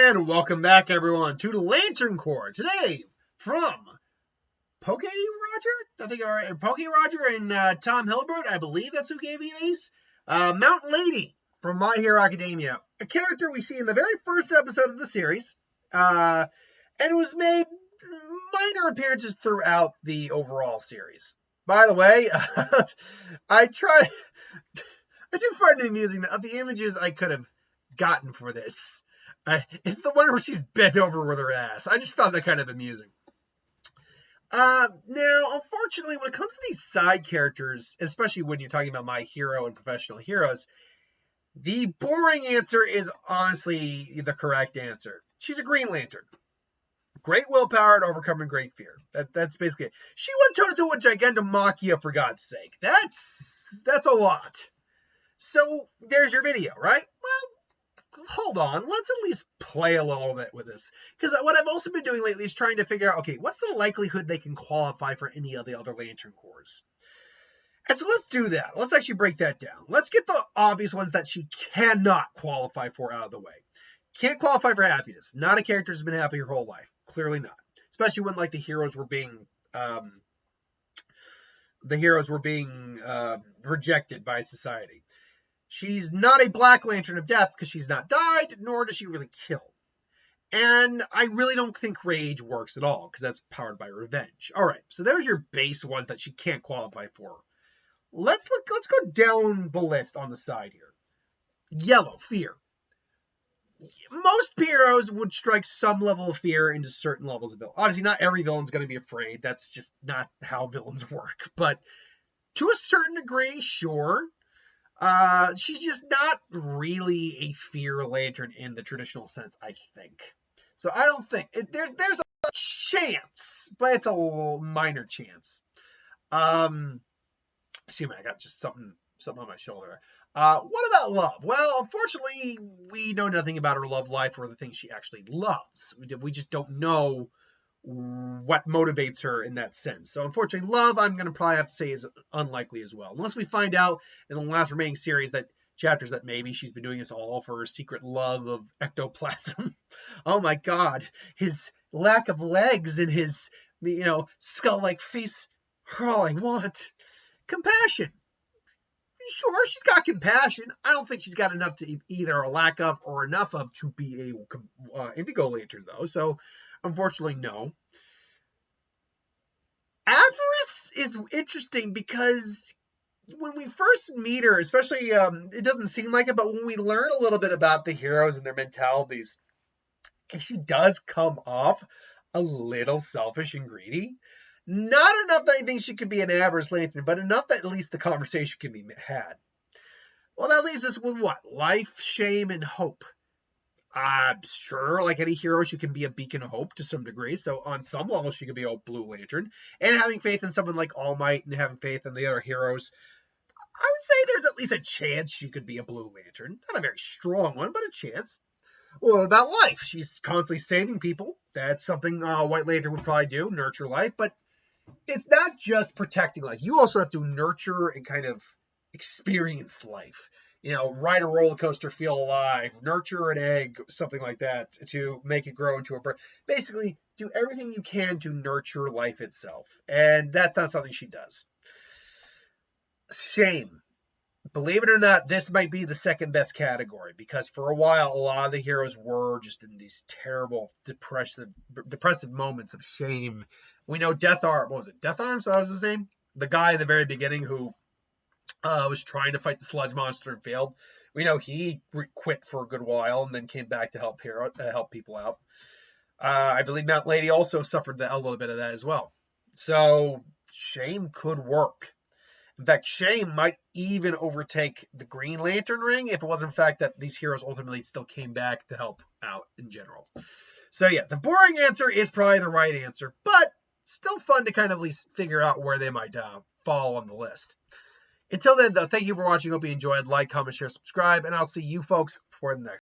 And welcome back, everyone, to Lantern Corp. Today, from Poke Roger, Poke Roger and Tom Hilbert, I believe that's who gave me these. Mountain Lady from My Hero Academia, a character we see in the very first episode of the series, and it was made minor appearances throughout the overall series. By the way, I do find it amusing that of the images I could have gotten for this, it's the one where she's bent over with her ass. I just found that kind of amusing. Now, unfortunately, when it comes to these side characters, especially when you're talking about My Hero and Professional Heroes, the boring answer is honestly the correct answer. She's a Green Lantern. Great willpower to overcoming great fear. That's basically it. She went toe-to-toe with Gigantomachia, for God's sake. That's a lot. So, there's your video, right? Well, hold on, let's at least play a little bit with this. Because what I've also been doing lately is trying to figure out, okay, what's the likelihood they can qualify for any of the other Lantern Corps? And so let's do that. Let's actually break that down. Let's get the obvious ones that she cannot qualify for out of the way. Can't qualify for happiness. Not a character who's been happy her whole life. Clearly not. Especially when, like, the heroes were being rejected by society. She's not a Black Lantern of Death because she's not died, nor does she really kill. And I really don't think Rage works at all because that's powered by revenge. All right, so there's your base ones that she can't qualify for. Let's go down the list on the side here. Yellow, fear. Most heroes would strike some level of fear into certain levels of villain. Obviously, not every villain's going to be afraid. That's just not how villains work. But to a certain degree, sure. She's just not really a fear lantern in the traditional sense, I think. So I don't think there's a chance, but it's a minor chance. Excuse me, I got just something on my shoulder. What about love? Well, unfortunately, we know nothing about her love life or the things she actually loves. We just don't know what motivates her in that sense. So unfortunately, love, I'm going to probably have to say, is unlikely as well. Unless we find out in the last remaining series chapters that maybe she's been doing this all for her secret love of ectoplasm. Oh my God. His lack of legs and his, skull-like face are all I want. Compassion. Sure, she's got compassion. I don't think she's got enough to either a lack of or enough of to be a Indigo Lantern, though. So, unfortunately, no. Avarice is interesting because when we first meet her, especially, it doesn't seem like it, but when we learn a little bit about the heroes and their mentalities, she does come off a little selfish and greedy. Not enough that I think she could be an avarice lantern, but enough that at least the conversation can be had. Well, that leaves us with what? Life, shame, and hope. Sure, like any hero, she can be a beacon of hope to some degree. So on some level, she could be a Blue Lantern. And having faith in someone like All Might and having faith in the other heroes, I would say there's at least a chance she could be a Blue Lantern. Not a very strong one, but a chance. Well, about life, she's constantly saving people. That's something White Lantern would probably do, nurture life. But it's not just protecting life. You also have to nurture and kind of experience life. Ride a roller coaster, feel alive, nurture an egg, something like that, to make it grow into a bird. Basically, do everything you can to nurture life itself. And that's not something she does. Shame. Believe it or not, this might be the second best category because for a while, a lot of the heroes were just in these terrible, depressive moments of shame. We know Death Arm, what was it? Death Arms, that was his name? The guy at the very beginning who was trying to fight the sludge monster and failed. We know he quit for a good while and then came back to help people out. I believe Mountain Lady also suffered a little bit of that as well. So shame could work. In fact, shame might even overtake the Green Lantern ring if it wasn't the fact that these heroes ultimately still came back to help out in general. So yeah, the boring answer is probably the right answer, but still fun to kind of at least figure out where they might fall on the list. Until then, though, thank you for watching. Hope you enjoyed. Like, comment, share, subscribe, and I'll see you folks for the next.